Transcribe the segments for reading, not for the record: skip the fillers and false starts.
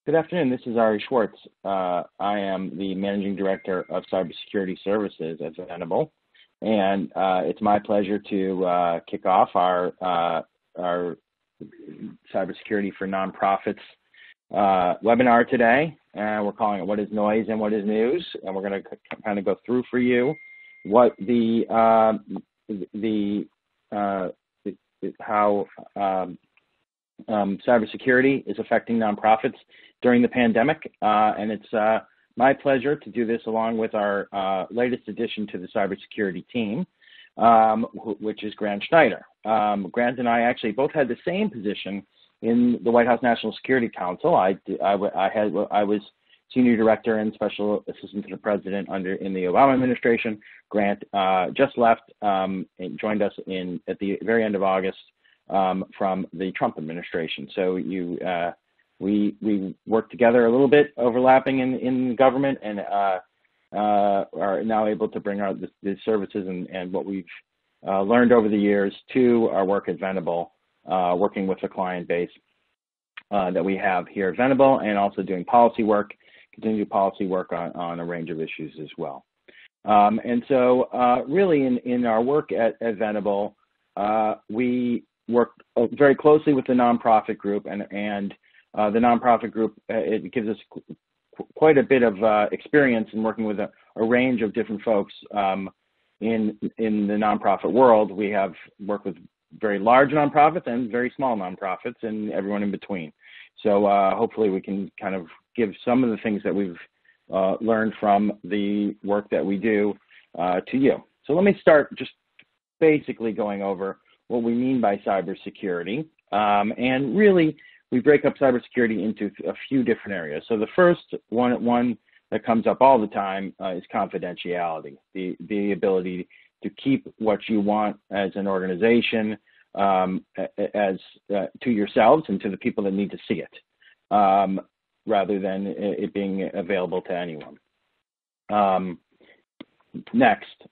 Good afternoon. This is Ari Schwartz. I am the Managing Director of Cybersecurity Services at Venable, and it's my pleasure to kick off our Cybersecurity for Nonprofits webinar today. We're calling it "What is Noise and What is News?" And we're going to kind of go through for you what how cybersecurity is affecting nonprofits during the pandemic, and it's my pleasure to do this along with our latest addition to the cybersecurity team, which is Grant Schneider. Grant and I actually both had the same position in the White House National Security Council. I was Senior Director and Special Assistant to the President in the Obama administration. Grant just left and joined us at the very end of August from the Trump administration. So we work together a little bit, overlapping in government, and are now able to bring out the services and what we've learned over the years to our work at Venable, working with the client base that we have here at Venable, and also doing policy work, continued policy work on a range of issues as well. And so really in our work at Venable, we work very closely with the nonprofit group, and the nonprofit group, it gives us quite a bit of experience in working with a range of different folks in the nonprofit world. We have worked with very large nonprofits and very small nonprofits and everyone in between. So hopefully we can kind of give some of the things that we've learned from the work that we do to you. So let me start just basically going over what we mean by cybersecurity. And really, we break up cybersecurity into a few different areas. So the first one that comes up all the time is confidentiality, the ability to keep what you want as an organization to yourselves and to the people that need to see it, rather than it being available to anyone. Next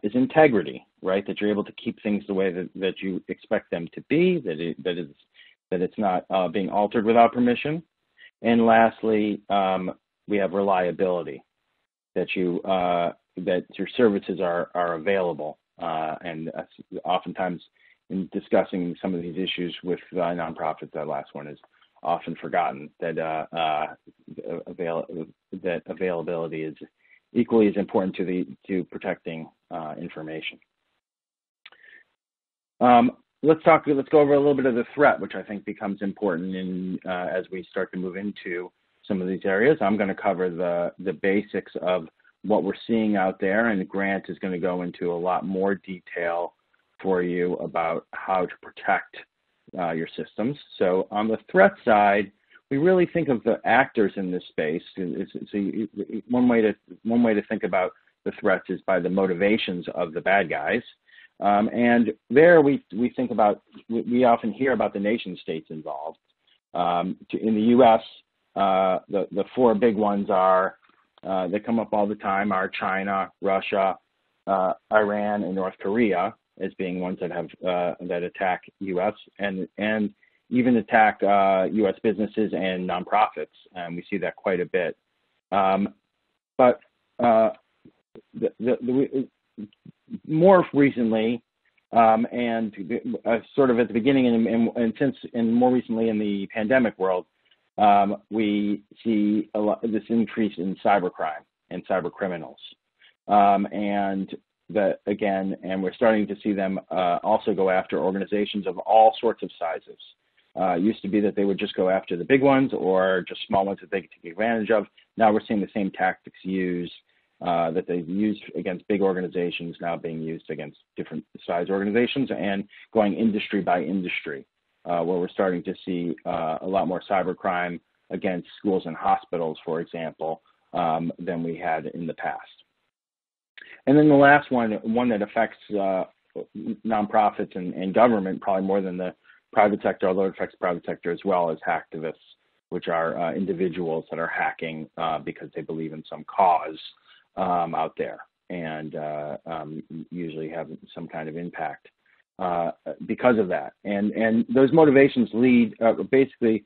is integrity, right? That you're able to keep things the way that you expect them to be, that it's not being altered without permission. And lastly, we have reliability, that your services are available. And oftentimes in discussing some of these issues with nonprofits, that last one is often forgotten, that availability is equally as important to protecting information. Let's go over a little bit of the threat, which I think becomes important as we start to move into some of these areas. I'm going to cover the basics of what we're seeing out there, and Grant is going to go into a lot more detail for you about how to protect your systems. So on the threat side, we really think of the actors in this space. One way to think about the threats is by the motivations of the bad guys. And there we think about, we often hear about the nation states involved. In the U.S., the four big ones that come up all the time are China, Russia, Iran, and North Korea as being ones that have that attack U.S. and even attack U.S. businesses and nonprofits. And we see that quite a bit. But more recently, and sort of at the beginning and more recently in the pandemic world, we see this increase in cybercrime and cyber criminals. And we're starting to see them also go after organizations of all sorts of sizes. It used to be that they would just go after the big ones or just small ones that they could take advantage of. Now we're seeing the same tactics used that they've used against big organizations now being used against different size organizations, and going industry by industry, where we're starting to see a lot more cybercrime against schools and hospitals, for example, than we had in the past. And then the last one that affects nonprofits and government probably more than the private sector, although it affects private sector as well, is hacktivists, which are individuals that are hacking because they believe in some cause out there, and usually have some kind of impact because of that. And those motivations lead basically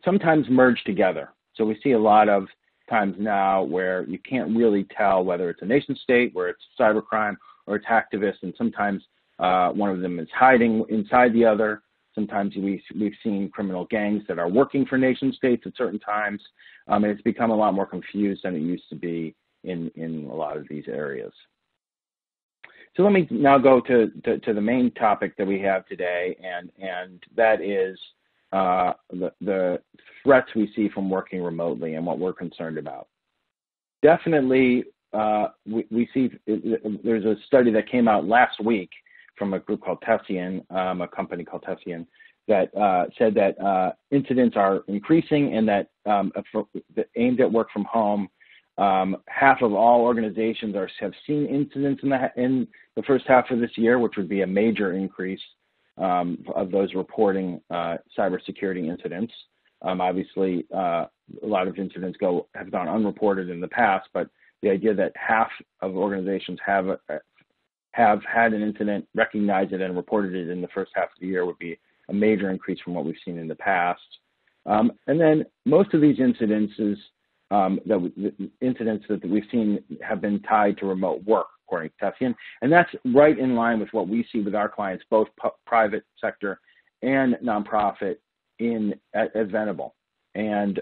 sometimes merge together. So we see a lot of times now where you can't really tell whether it's a nation state, where it's cybercrime, or it's hacktivists, and sometimes one of them is hiding inside the other. Sometimes we've seen criminal gangs that are working for nation states at certain times, and it's become a lot more confused than it used to be in a lot of these areas. So let me now go to the main topic that we have today, and that is the threats we see from working remotely and what we're concerned about. Definitely, we see there's a study that came out last week from a group called Tessian, a company called Tessian, that said that incidents are increasing, and that aimed at work from home, half of all organizations have seen incidents in the first half of this year, which would be a major increase of those reporting cybersecurity incidents. Obviously, a lot of incidents have gone unreported in the past, but the idea that half of organizations have had an incident, recognized it, and reported it in the first half of the year would be a major increase from what we've seen in the past. And then most of these incidences that we've seen have been tied to remote work, according to Tessian, and that's right in line with what we see with our clients, both private sector and nonprofit at Venable. And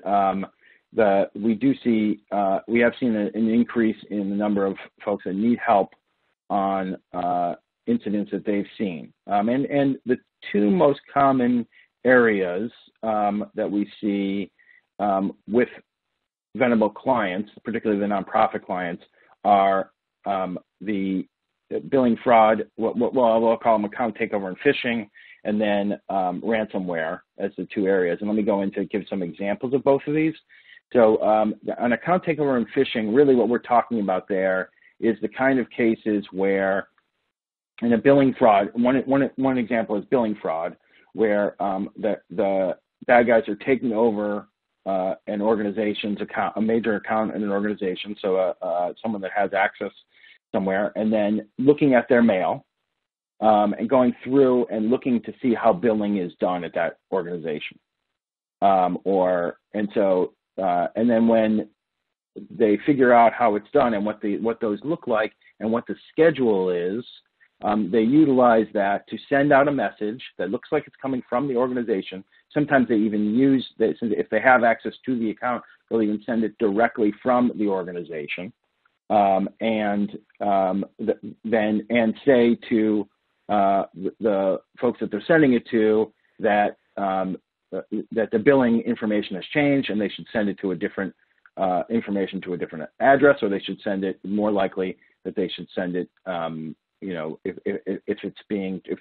we have seen an increase in the number of folks that need help on incidents that they've seen. And the two most common areas that we see with Venable clients, particularly the nonprofit clients, are the billing fraud, what we'll call them account takeover and phishing, and then ransomware as the two areas. And let me go into give some examples of both of these. So on account takeover and phishing, really what we're talking about there is the kind of cases where, in a billing fraud, one example is billing fraud, where the bad guys are taking over an organization's account, a major account in an organization, so someone that has access somewhere, and then looking at their mail and going through and looking to see how billing is done at that organization. And then when they figure out how it's done and what those look like and what the schedule is, they utilize that to send out a message that looks like it's coming from the organization. Sometimes they even if they have access to the account, they'll even send it directly from the organization, and say to the folks that they're sending it to that the billing information has changed and they should send it to a different information to a different address, or they should send it, more likely that they should send it, if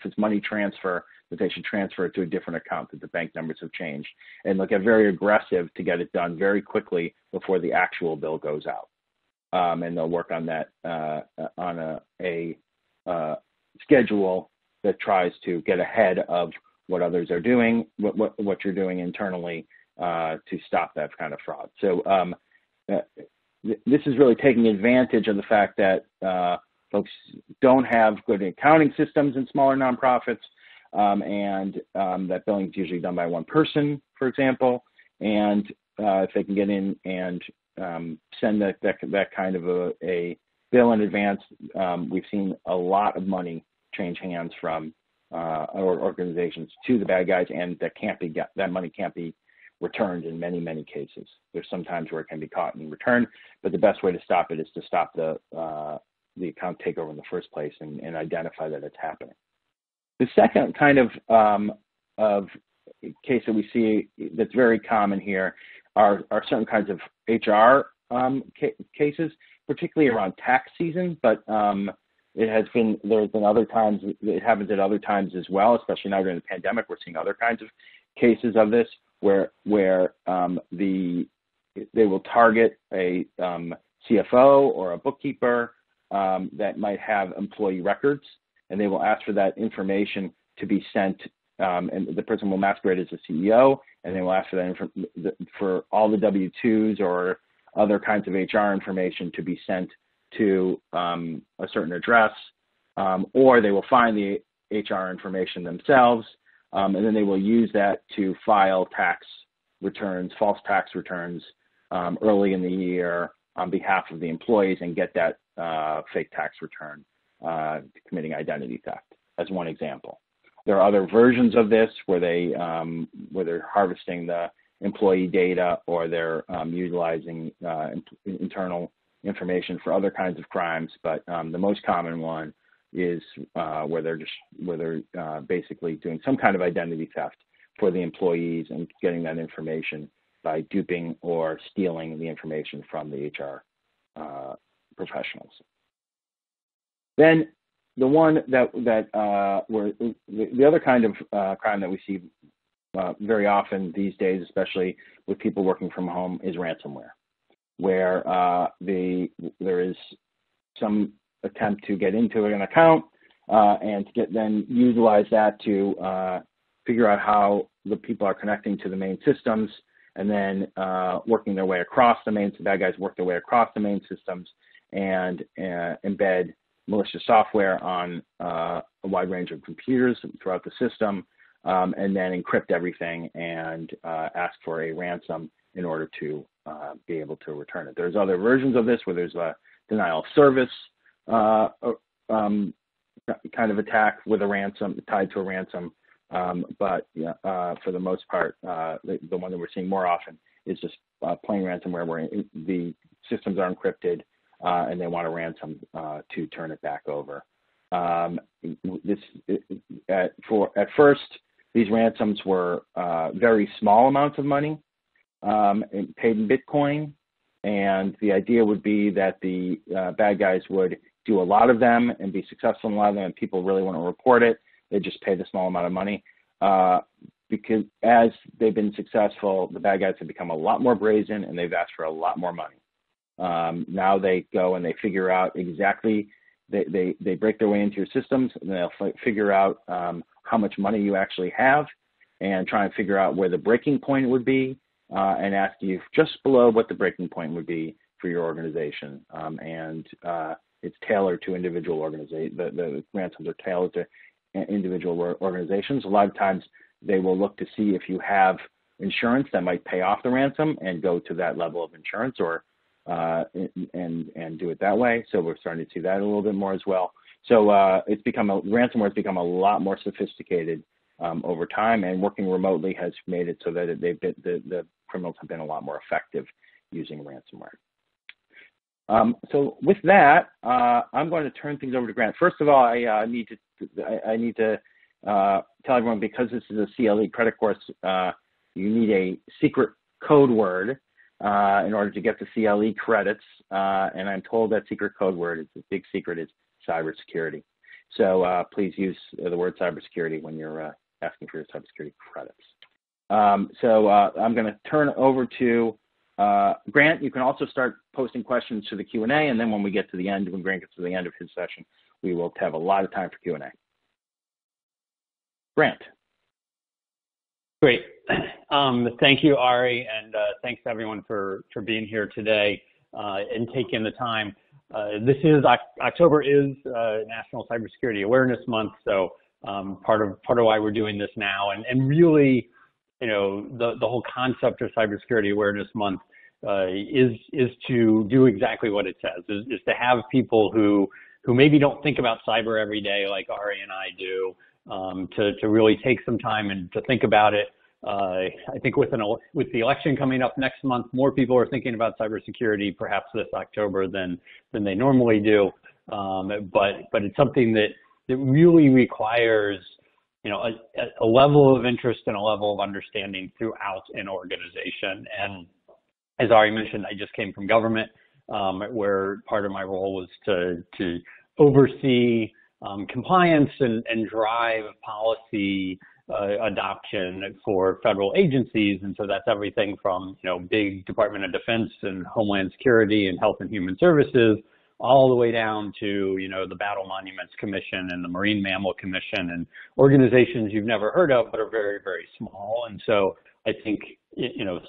it's money transfer, that they should transfer it to a different account, that the bank numbers have changed, and they'll get very aggressive to get it done very quickly before the actual bill goes out. And they'll work on that on a schedule that tries to get ahead of what others are doing, what you're doing internally to stop that kind of fraud. So this is really taking advantage of the fact that folks don't have good accounting systems in smaller nonprofits, and that billing is usually done by one person, for example, and if they can get in and send that kind of a bill in advance, we've seen a lot of money change hands from organizations to the bad guys, and that money can't be returned in many, many cases. There's some times where it can be caught and returned, but the best way to stop it is to stop the account takeover in the first place and identify that it's happening. The second kind of case that we see that's very common here are certain kinds of HR cases, particularly around tax season, but there's been other times, it happens at other times as well, especially now during the pandemic. We're seeing other kinds of cases of this where they will target a CFO or a bookkeeper that might have employee records, and they will ask for that information to be sent, and the person will masquerade as a CEO, and they will ask for that for all the W-2s or other kinds of HR information to be sent to a certain address, or they will find the HR information themselves, and then they will use that to file tax returns, false tax returns early in the year on behalf of the employees and get that fake tax return, committing identity theft, as one example. There are other versions of this where they're harvesting the employee data, or they're utilizing internal information for other kinds of crimes. But the most common one is where they're basically doing some kind of identity theft for the employees and getting that information by duping or stealing the information from the HR professionals. Then the one the other kind of crime that we see very often these days, especially with people working from home, is ransomware, where there is some attempt to get into an account and to then utilize that to figure out how the people are connecting to the main systems, and then working their way across the bad guys work their way across the main systems and embed malicious software on a wide range of computers throughout the system, and then encrypt everything and ask for a ransom in order to be able to return it. There's other versions of this where there's a denial of service kind of attack with a ransom, tied to a ransom. But for the most part, the one that we're seeing more often is just plain ransomware, where the systems are encrypted and they want a ransom to turn it back over. At first, these ransoms were very small amounts of money paid in Bitcoin, and the idea would be that the bad guys would do a lot of them and be successful in a lot of them, and people really want to report it. They just pay the small amount of money. Because as they've been successful, the bad guys have become a lot more brazen, and they've asked for a lot more money. Now they go and they figure out exactly, they break their way into your systems, and they'll figure out how much money you actually have, and try and figure out where the breaking point would be, and ask you just below what the breaking point would be for your organization. It's tailored to individual organizations. The ransoms are tailored to individual organizations. A lot of times they will look to see if you have insurance that might pay off the ransom and go to that level of insurance, or and do it that way. So we're starting to see that a little bit more as well. So ransomware has become a lot more sophisticated over time, and working remotely has made it so that the criminals have been a lot more effective using ransomware. So with that, I'm going to turn things over to Grant. First of all, I need to tell everyone, because this is a CLE credit course, you need a secret code word in order to get the CLE credits. And I'm told that secret code word, it's a big secret, is cybersecurity. So please use the word cybersecurity when you're asking for your cybersecurity credits. So I'm going to turn over to Grant. You can also start posting questions to the Q&A, and then when we get to the end, when Grant gets to the end of his session, we will have a lot of time for Q&A. Grant. Great. Thank you, Ari, and thanks to everyone for being here today and taking the time. October is National Cybersecurity Awareness Month, so part of why we're doing this now, and really, the whole concept of Cybersecurity Awareness Month is to do exactly what it says, is to have people who maybe don't think about cyber every day like Ari and I do, to really take some time and to think about it. I think with the election coming up next month, more people are thinking about cybersecurity perhaps this October than they normally do. But it's something that really requires a level of interest and a level of understanding throughout an organization. And as Ari mentioned, I just came from government, where part of my role was to oversee compliance and drive policy adoption for federal agencies. And so that's everything from, big Department of Defense and Homeland Security and Health and Human Services, all the way down to, the Battle Monuments Commission and the Marine Mammal Commission, and organizations you've never heard of but are very, very small. And so I think,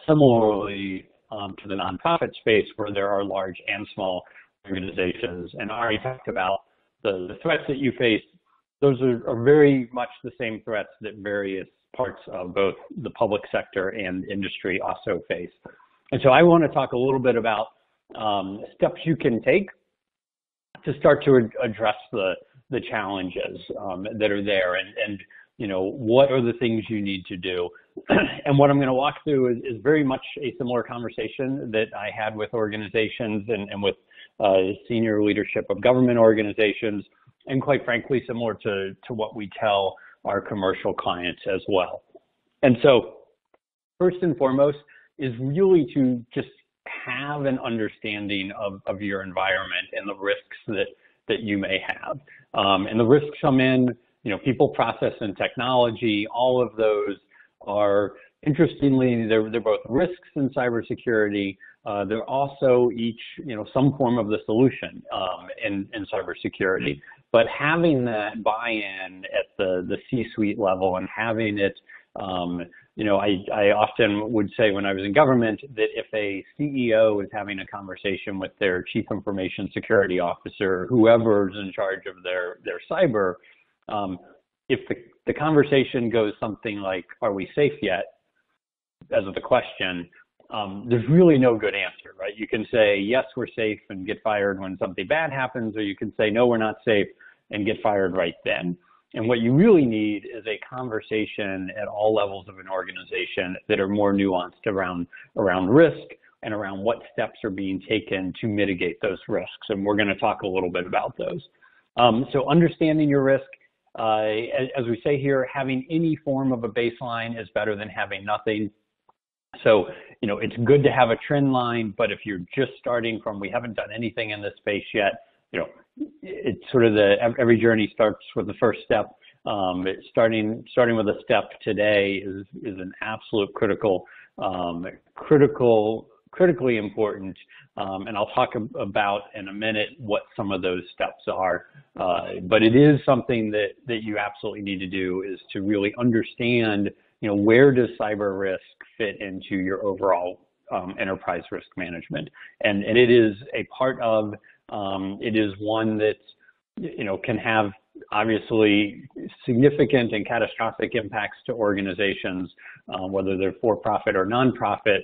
similarly to the nonprofit space, where there are large and small organizations, and Ari talked about the threats that you face, those are very much the same threats that various parts of both the public sector and industry also face. And so I want to talk a little bit about steps you can take to start to address the challenges that are there, and what are the things you need to do. And what I'm going to walk through is very much a similar conversation that I had with organizations and with senior leadership of government organizations, and quite frankly, similar to what we tell our commercial clients as well. And so first and foremost is really to just have an understanding of your environment and the risks that you may have. And the risks come in, people, process, and technology. All of those are, interestingly, they're both risks in cybersecurity. They're also each, some form of the solution in cybersecurity. But having that buy-in at the C-suite level and having it, I often would say when I was in government that if a CEO is having a conversation with their chief information security officer, whoever's in charge of their cyber, if the conversation goes something like, "Are we safe yet?" as of the question, there's really no good answer, right? You can say, "Yes, we're safe," and get fired when something bad happens, or you can say, "No, we're not safe," and get fired right then. And what you really need is a conversation at all levels of an organization that are more nuanced around risk and around what steps are being taken to mitigate those risks. And we're going to talk a little bit about those. So understanding your risk, as we say here, having any form of a baseline is better than having nothing. So, it's good to have a trend line, but if you're just starting from, we haven't done anything in this space yet, it's sort of every journey starts with the first step. Starting with a step today is an absolute critically important, and I'll talk about in a minute what some of those steps are. But it is something that you absolutely need to do, is to really understand, where does cyber risk fit into your overall enterprise risk management, and it is a part of. It is one that, can have obviously significant and catastrophic impacts to organizations, whether they're for-profit or nonprofit,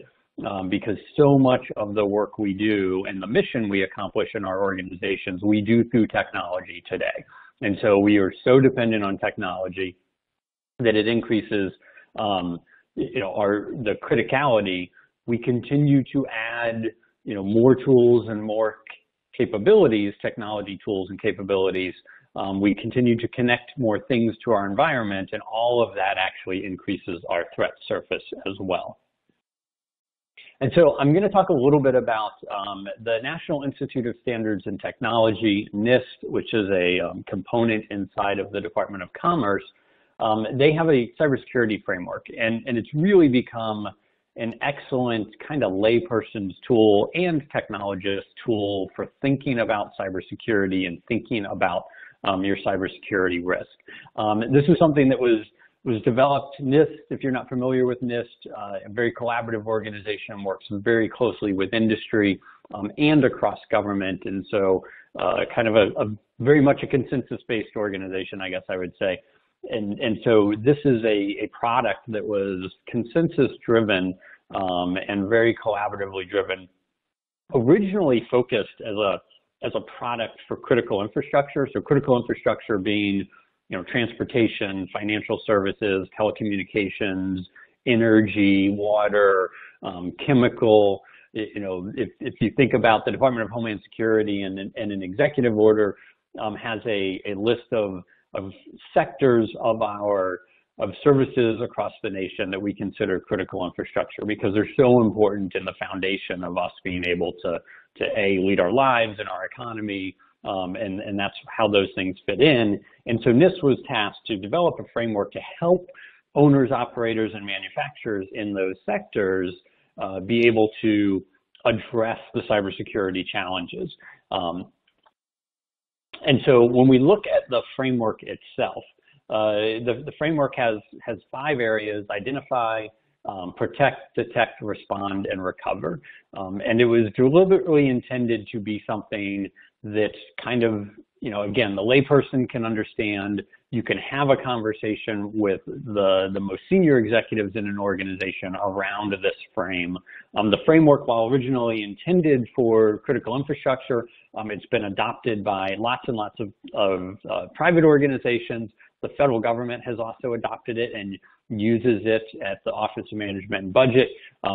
because so much of the work we do and the mission we accomplish in our organizations, we do through technology today. And so we are so dependent on technology that it increases, the criticality. We continue to add, more tools and more capabilities, technology tools and capabilities. We continue to connect more things to our environment, and all of that actually increases our threat surface as well. And so I'm going to talk a little bit about the National Institute of Standards and Technology, NIST, which is a component inside of the Department of Commerce. They have a cybersecurity framework, and it's really become an excellent kind of layperson's tool and technologist tool for thinking about cybersecurity and thinking about your cybersecurity risk. This is something that was developed. NIST, if you're not familiar with NIST, a very collaborative organization, works very closely with industry and across government, and so kind of a very much a consensus-based organization, I guess I would say. And so this is a product that was consensus-driven and very collaboratively driven, originally focused as a product for critical infrastructure. So critical infrastructure being, transportation, financial services, telecommunications, energy, water, chemical. If you think about the Department of Homeland Security and an executive order has a list of sectors of services across the nation that we consider critical infrastructure, because they're so important in the foundation of us being able to lead our lives and our economy, and that's how those things fit in. And so NIST was tasked to develop a framework to help owners, operators, and manufacturers in those sectors be able to address the cybersecurity challenges. And so when we look at the framework itself, the framework has 5 areas: identify, protect, detect, respond, and recover. And it was deliberately intended to be something that kind of, again, the layperson can understand. you can have a conversation with the most senior executives in an organization around this frame. The framework, while originally intended for critical infrastructure, it's been adopted by lots and lots of private organizations. The federal government has also adopted it and uses it at the Office of Management and Budget.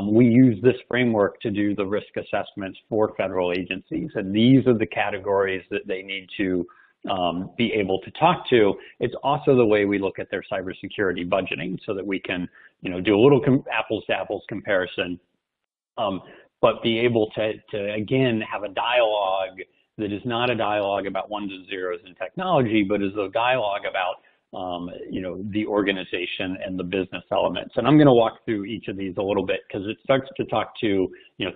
We use this framework to do the risk assessments for federal agencies, and these are the categories that they need to be able to talk to. It's also the way we look at their cybersecurity budgeting so that we can, do a little apples to apples comparison, but be able to again, have a dialogue that is not a dialogue about ones and zeros in technology, but is a dialogue about the organization and the business elements. And I'm going to walk through each of these a little bit because it starts to talk to,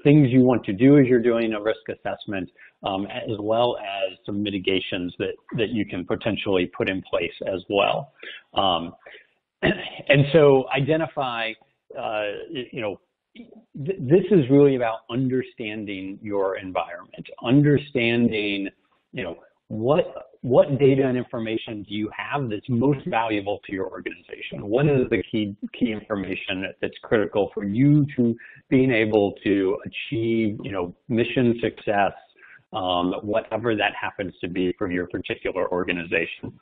things you want to do as you're doing a risk assessment, as well as some mitigations that you can potentially put in place as well. And so identify, this is really about understanding your environment, understanding, what data and information do you have that's most valuable to your organization? What is the key information that's critical for you to being able to achieve, mission success, whatever that happens to be for your particular organization?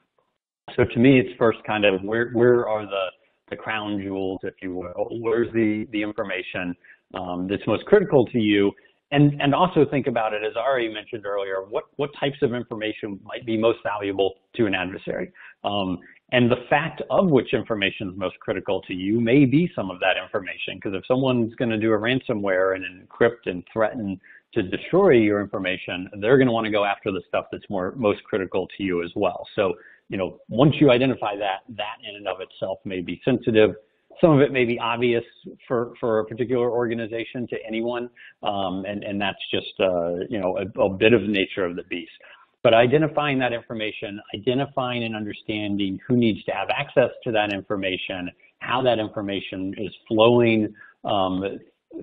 So to me, it's first kind of where are the crown jewels, if you will? Where's the information that's most critical to you? And also think about it, as Ari mentioned earlier, what types of information might be most valuable to an adversary? And the fact of which information is most critical to you may be some of that information, because if someone's going to do a ransomware and encrypt and threaten to destroy your information, they're going to want to go after the stuff that's most critical to you as well. So, once you identify that in and of itself may be sensitive. Some of it may be obvious for a particular organization to anyone, and that's just a bit of the nature of the beast. But identifying that information, identifying and understanding who needs to have access to that information, how that information is flowing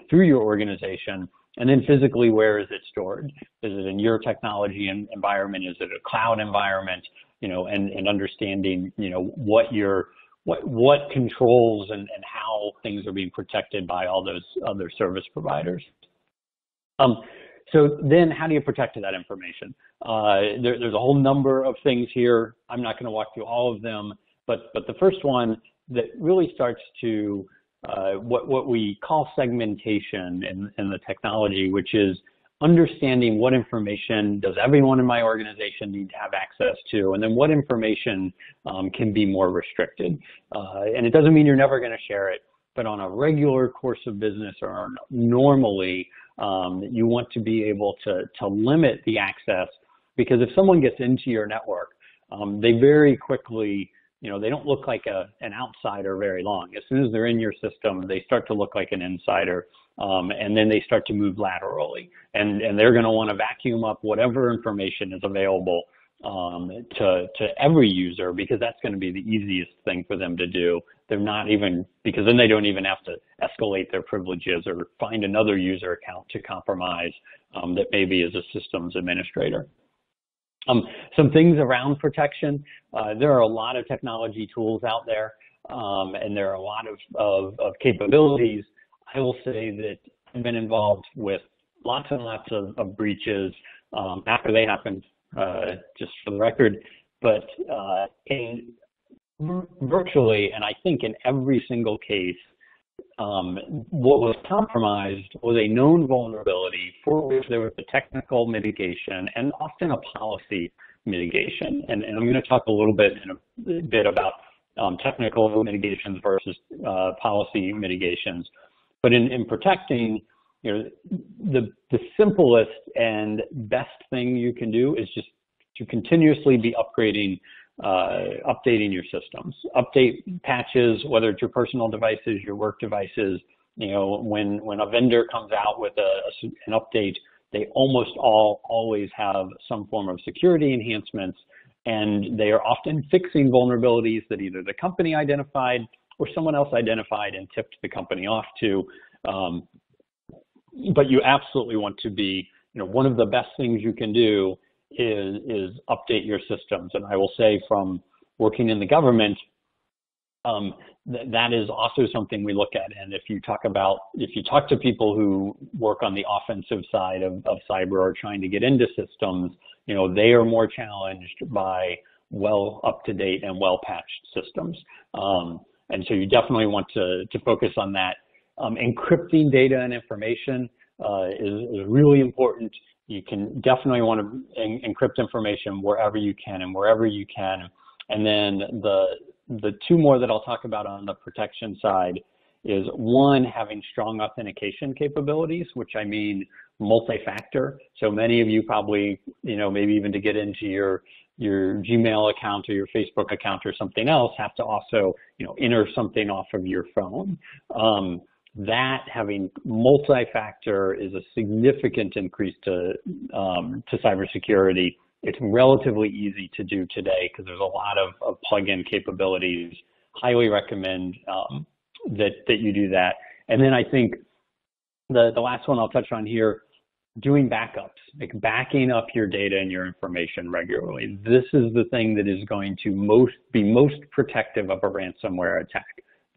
through your organization, and then physically, where is it stored? Is it in your technology environment? Is it a cloud environment? And understanding what controls and how things are being protected by all those other service providers. So then how do you protect that information? There's a whole number of things here. I'm not going to walk through all of them, but the first one that really starts to what we call segmentation in the technology, which is understanding what information does everyone in my organization need to have access to, and then what information can be more restricted. And it doesn't mean you're never going to share it, but on a regular course of business or normally, you want to be able to limit the access, because if someone gets into your network, they very quickly, they don't look like an outsider very long. As soon as they're in your system, they start to look like an insider. And then they start to move laterally, and they're going to want to vacuum up whatever information is available to every user, because that's going to be the easiest thing for them to do. They're not even, because then they don't even have to escalate their privileges or find another user account to compromise that maybe is a systems administrator. Some things around protection. There are a lot of technology tools out there, and there are a lot of capabilities. I will say that I've been involved with lots and lots of breaches after they happened, just for the record, but in virtually, and I think in every single case, what was compromised was a known vulnerability for which there was a technical mitigation and often a policy mitigation. And I'm going to talk a little bit in a bit about technical mitigations versus policy mitigations. But in protecting, the simplest and best thing you can do is just to continuously be updating your systems. Update patches, whether it's your personal devices, your work devices. When a vendor comes out with an update, they almost always have some form of security enhancements, and they are often fixing vulnerabilities that either the company identified or someone else identified and tipped the company off to. But you absolutely want to be, one of the best things you can do is update your systems. And I will say from working in the government, that is also something we look at. And if you talk to people who work on the offensive side of cyber or trying to get into systems, they are more challenged by well up-to-date and well-patched systems. And so you definitely want to focus on that. Encrypting data and information is really important. You can definitely want to encrypt information wherever you can and wherever you can. And then the two more that I'll talk about on the protection side is, one, having strong authentication capabilities, which I mean multi-factor. So many of you probably, maybe even to get into your Gmail account or your Facebook account or something else, have to also, enter something off of your phone. That having multi-factor is a significant increase to cybersecurity. It's relatively easy to do today because there's a lot of plug-in capabilities. Highly recommend that you do that. And then I think the last one I'll touch on here, doing backups, like backing up your data and your information regularly. This is the thing that is going to be most protective of a ransomware attack.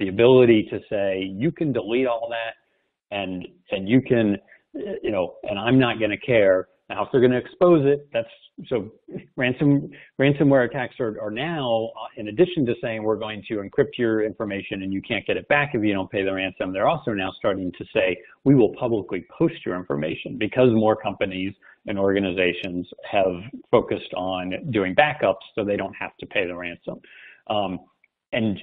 The ability to say, you can delete all that and you can, and I'm not going to care. Now, if they're going to expose it, so ransomware attacks are now, in addition to saying we're going to encrypt your information and you can't get it back if you don't pay the ransom, they're also now starting to say we will publicly post your information, because more companies and organizations have focused on doing backups so they don't have to pay the ransom. And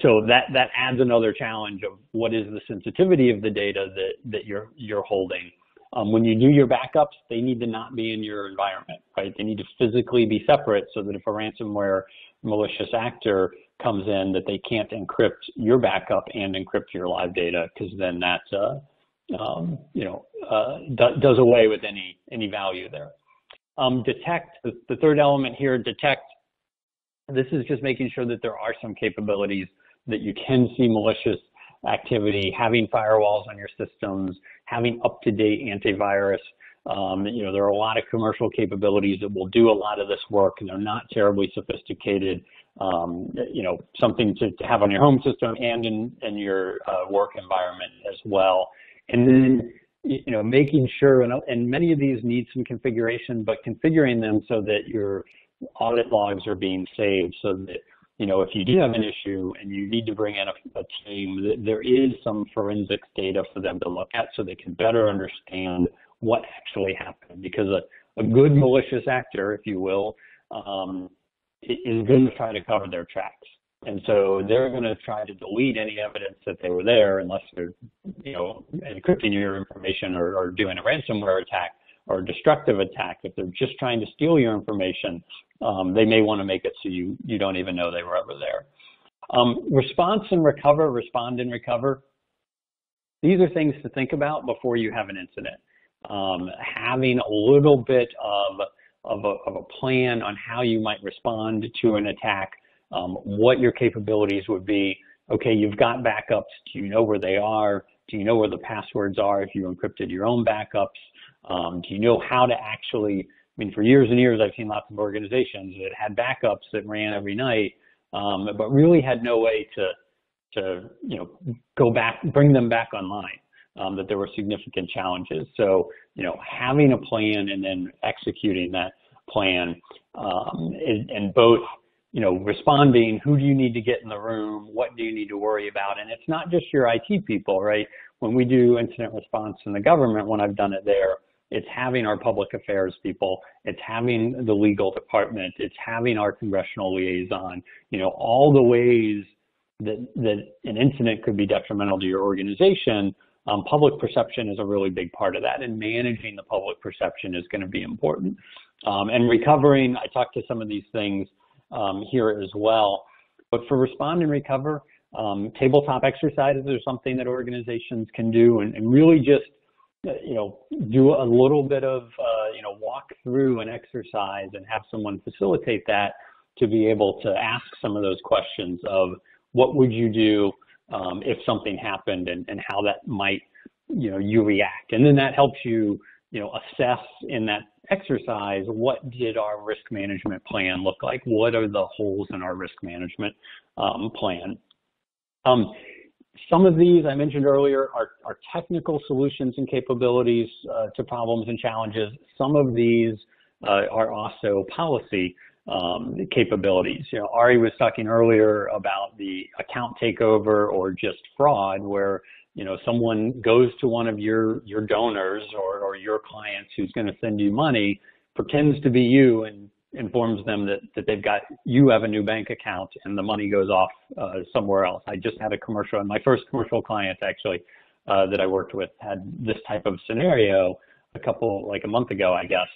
so that adds another challenge of what is the sensitivity of the data that you're holding. When you do your backups, they need to not be in your environment, right? They need to physically be separate so that if a ransomware malicious actor comes in, that they can't encrypt your backup and encrypt your live data, because then that does away with any value there. Detect, the third element here, detect. This is just making sure that there are some capabilities that you can see malicious activity, having firewalls on your systems, having up-to-date antivirus. There are a lot of commercial capabilities that will do a lot of this work, and they're not terribly sophisticated. Something to have on your home system and in your work environment as well. And then, making sure, and many of these need some configuration, but configuring them so that your audit logs are being saved, so that if you do have an issue and you need to bring in a team, there is some forensics data for them to look at so they can better understand what actually happened. Because a good malicious actor, if you will, is going to try to cover their tracks. And so they're going to try to delete any evidence that they were there, unless they're, encrypting your information or doing a ransomware attack or a destructive attack. If they're just trying to steal your information, they may want to make it so you don't even know they were ever there. Response and recover, respond and recover. These are things to think about before you have an incident. Having a little bit of a plan on how you might respond to an attack, what your capabilities would be. Okay, you've got backups. Do you know where they are? Do you know where the passwords are if you encrypted your own backups? Do you know how to actually, for years and years, I've seen lots of organizations that had backups that ran every night, but really had no way to go back, bring them back online, that there were significant challenges. So, having a plan and then executing that plan, and both, responding, who do you need to get in the room? What do you need to worry about? And it's not just your IT people, right? When we do incident response in the government, when I've done it there, it's having our public affairs people, it's having the legal department, it's having our congressional liaison, all the ways that an incident could be detrimental to your organization. Public perception is a really big part of that, and managing the public perception is going to be important. And recovering, I talked to some of these things here as well, but for respond and recover, tabletop exercises are something that organizations can do, and really just do a little bit of, walk through an exercise and have someone facilitate that, to be able to ask some of those questions of what would you do if something happened, and how that might, you react. And then that helps you, assess in exercise, what did our risk management plan look like? What are the holes in our risk management plan? Some of these I mentioned earlier are technical solutions and capabilities to problems and challenges. Some of these are also policy capabilities. You know, Ari was talking earlier about the account takeover or just fraud, where you know someone goes to one of your donors or your clients who's going to send you money, pretends to be you, and informs them that they've got, you have a new bank account and the money goes off somewhere else. I just had a commercial, and my first commercial client actually that I worked with had this type of scenario like a month ago, I guess.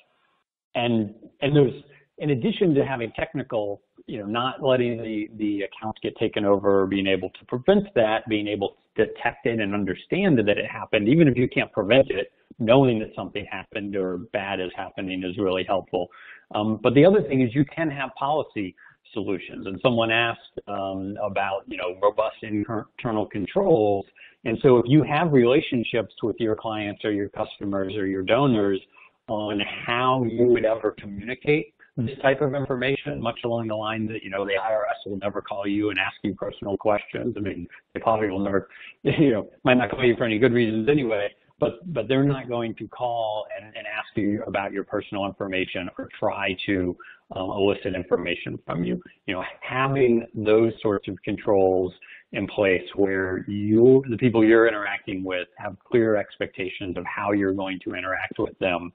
And there's, in addition to having technical, you know, not letting the account get taken over, or being able to prevent that, being able to detect it and understand that it happened, even if you can't prevent it, knowing that something happened or bad is happening is really helpful. But the other thing is you can have policy solutions. And someone asked about, you know, robust internal controls. And so if you have relationships with your clients or your customers or your donors on how you would ever communicate this type of information, much along the line that, you know, the IRS will never call you and ask you personal questions. I mean, they probably will never, you know, might not call you for any good reasons anyway, but they're not going to call and ask you about your personal information or try to elicit information from you. You know, having those sorts of controls in place where the people you're interacting with have clear expectations of how you're going to interact with them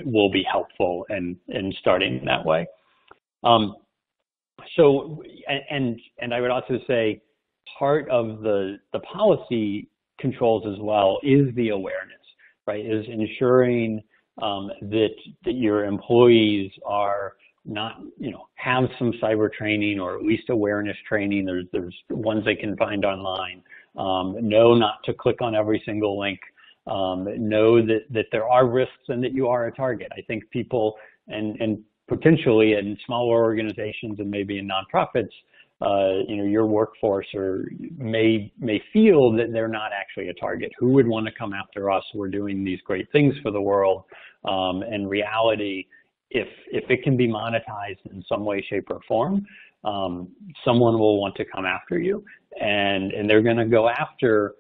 will be helpful in starting that way. So, and I would also say part of the policy controls as well is the awareness, right? Is ensuring that your employees are not, you know, have some cyber training or at least awareness training. There's ones they can find online. Know not to click on every single link. Know that there are risks and that you are a target. I think people and potentially in smaller organizations and maybe in nonprofits, you know, your workforce may feel that they're not actually a target. Who would want to come after us? We're doing these great things for the world. In reality, if it can be monetized in some way, shape, or form, someone will want to come after you, and they're going to go after.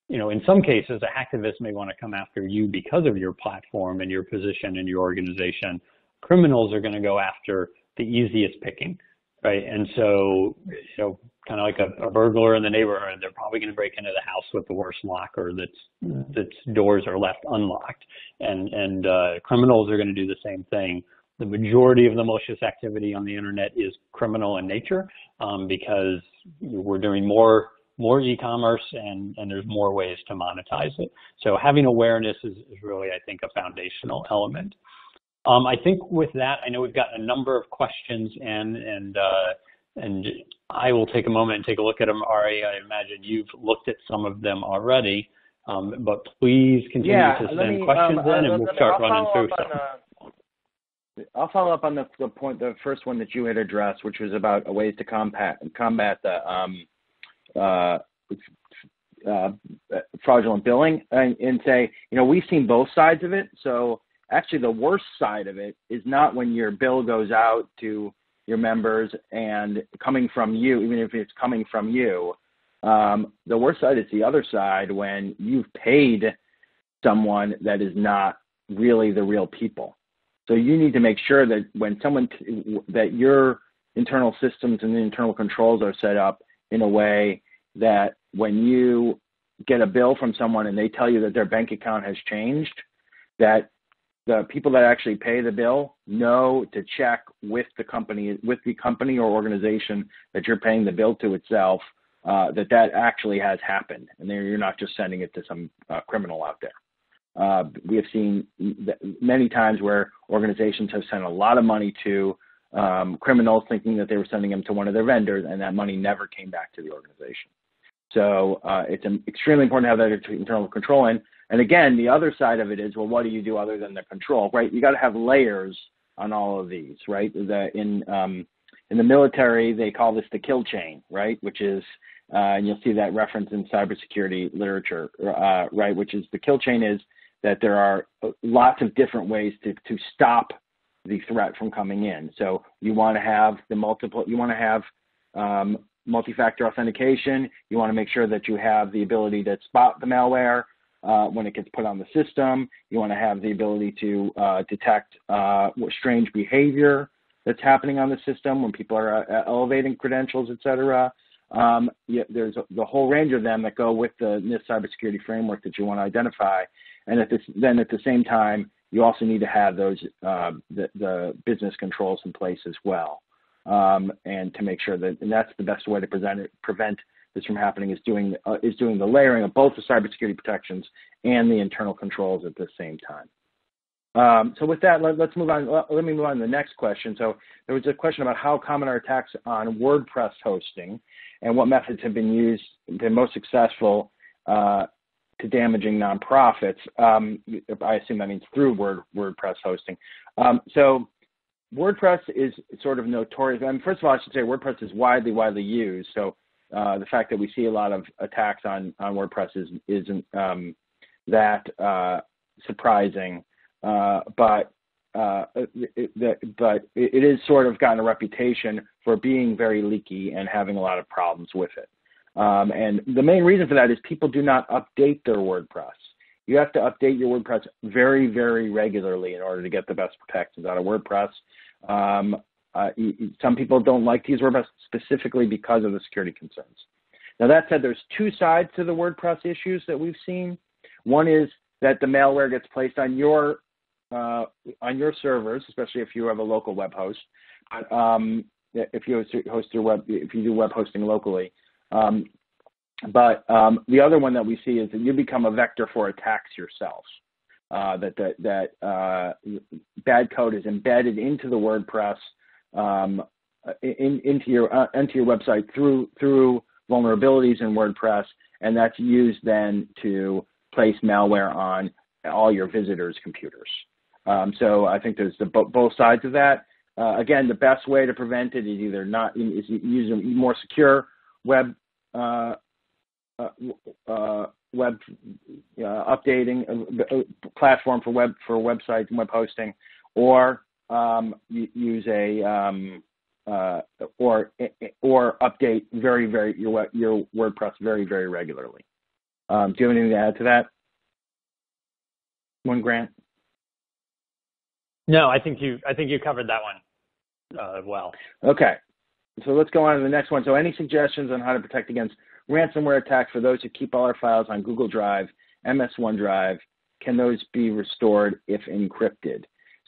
You know, in some cases, an activist may want to come after you because of your platform and your position in your organization. Criminals are going to go after the easiest picking, right? And so, you know, kind of like a burglar in the neighborhood, they're probably going to break into the house with the worst locker that's doors are left unlocked. And criminals are going to do the same thing. The majority of the malicious activity on the internet is criminal in nature because we're doing more e-commerce and there's more ways to monetize it. So having awareness is really, I think, a foundational element. I think with that, I know we've got a number of questions and I will take a moment and take a look at them. Ari, I imagine you've looked at some of them already, but please continue to send questions in and we'll start running through some. I'll follow up on the first one that you had addressed, which was about ways to combat the fraudulent billing, and say, you know, we've seen both sides of it. So actually the worst side of it is not when your bill goes out to your members and coming from you, even if it's coming from you. The worst side is the other side, when you've paid someone that is not really the real people. So you need to make sure that when that your internal systems and the internal controls are set up in a way that when you get a bill from someone and they tell you that their bank account has changed, that the people that actually pay the bill know to check with the company or organization that you're paying the bill to itself, that actually has happened, and you're not just sending it to some criminal out there. We have seen many times where organizations have sent a lot of money to criminals thinking that they were sending them to one of their vendors, and that money never came back to the organization. So it's extremely important to have that internal control in. And again, the other side of it is, well, what do you do other than the control, right? You got to have layers on all of these, right? In the military, they call this the kill chain, right? Which is, and you'll see that reference in cybersecurity literature, right? Which is the kill chain is that there are lots of different ways to stop the threat from coming in. So you want to have multi-factor authentication. You want to make sure that you have the ability to spot the malware when it gets put on the system. You want to have the ability to detect strange behavior that's happening on the system when people are elevating credentials, et cetera. There's the whole range of them that go with the NIST cybersecurity framework that you want to identify. And at the same time, you also need to have those the business controls in place as well. And to make sure that, and that's the best way to prevent this from happening, is doing the layering of both the cybersecurity protections and the internal controls at the same time. So with that, let's move on. Let me move on to the next question. So there was a question about how common are attacks on WordPress hosting, and what methods have been most successful to damaging nonprofits. I assume that means through WordPress hosting. So WordPress is sort of notorious. First of all, I should say WordPress is widely used. So the fact that we see a lot of attacks on WordPress isn't that surprising. But it is sort of gotten a reputation for being very leaky and having a lot of problems with it. And the main reason for that is people do not update their WordPress. You have to update your WordPress very, very regularly in order to get the best protections out of WordPress. Some people don't like to use WordPress specifically because of the security concerns. Now, that said, there's two sides to the WordPress issues that we've seen. One is that the malware gets placed on your servers, especially if you have a local web host. If you do web hosting locally. But the other one that we see is that you become a vector for attacks yourself. That bad code is embedded into the WordPress, into your website through vulnerabilities in WordPress, and that's used then to place malware on all your visitors' computers. So I think there's both sides of that. Again, the best way to prevent it is use a more secure web updating platform for websites and web hosting, or use or update your WordPress very, very regularly. Do you have anything to add to that one, Grant? No, I think you covered that one well. Okay, so let's go on to the next one. So any suggestions on how to protect against ransomware attacks for those who keep all our files on Google Drive, MS OneDrive? Can those be restored if encrypted?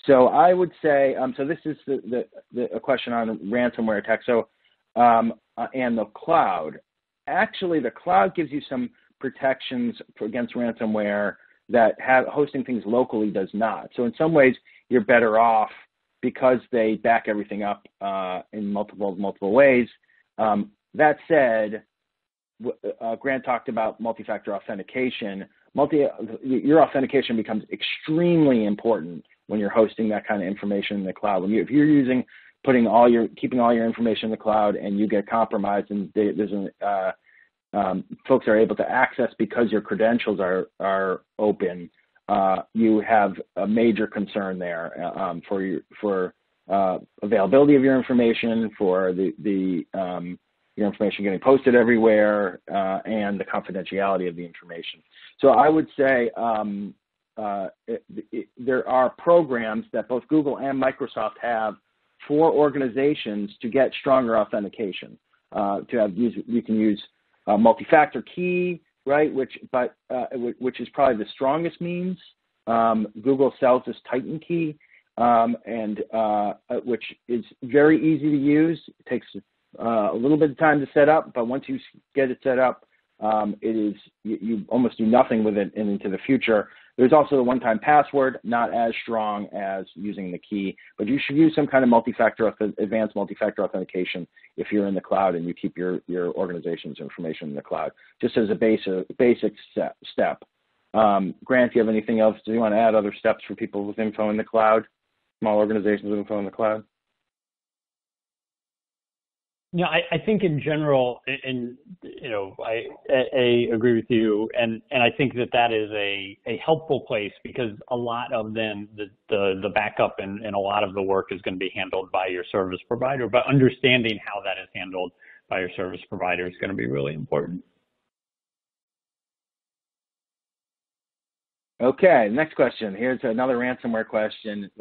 So I would say, so this is a question on ransomware attacks. So, and the cloud. Actually, the cloud gives you some protections against ransomware that hosting things locally does not. So in some ways, you're better off because they back everything up in multiple ways. That said, Grant talked about multi-factor authentication. Your authentication becomes extremely important when you're hosting that kind of information in the cloud. If you're keeping all your information in the cloud and you get compromised and folks are able to access because your credentials are open, you have a major concern there for availability of your information, for your information getting posted everywhere, and the confidentiality of the information. So I would say there are programs that both Google and Microsoft have for organizations to get stronger authentication. You can use multi-factor key, right? Which is probably the strongest means. Google sells this Titan key, and which is very easy to use. It takes a little bit of time to set up, but once you get it set up, you almost do nothing with it into the future. There's also the one-time password, not as strong as using the key, but you should use some kind of advanced multi-factor authentication if you're in the cloud and you keep your organization's information in the cloud, just as a basic step. Grant, do you have anything else? Do you want to add other steps for people with info in the cloud, small organizations with info in the cloud? I think in general, and I agree with you, and I think that is a helpful place, because a lot of then the backup and a lot of the work is going to be handled by your service provider, but understanding how that is handled by your service provider is going to be really important. Okay, next question. Here's another ransomware question,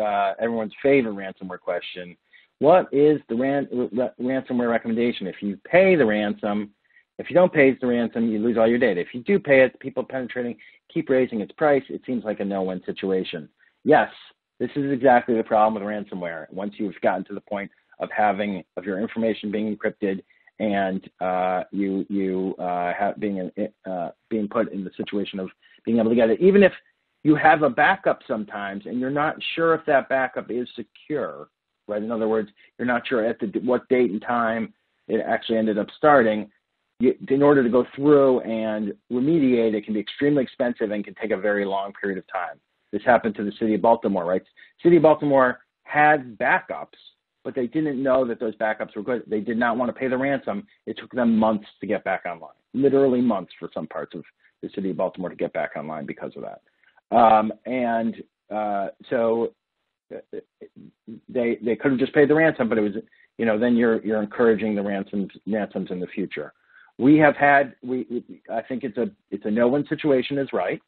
everyone's favorite ransomware question. What is the ransomware recommendation? If you pay the ransom, if you don't pay the ransom, you lose all your data. If you do pay it, people penetrating keep raising its price. It seems like a no-win situation. Yes, this is exactly the problem with ransomware. Once you've gotten to the point of your information being encrypted and being put in the situation of being able to get it, even if you have a backup sometimes and you're not sure if that backup is secure, right? In other words, you're not sure at what date and time it actually ended up starting. In order to go through and remediate, it can be extremely expensive and can take a very long period of time. This happened to the city of Baltimore, right? City of Baltimore had backups, but they didn't know that those backups were good. They did not want to pay the ransom. It took them months to get back online, literally months for some parts of the city of Baltimore to get back online because of that. So they could have just paid the ransom, but it was, then you're encouraging the ransoms in the future. We have had, I think it's a no-win situation is right.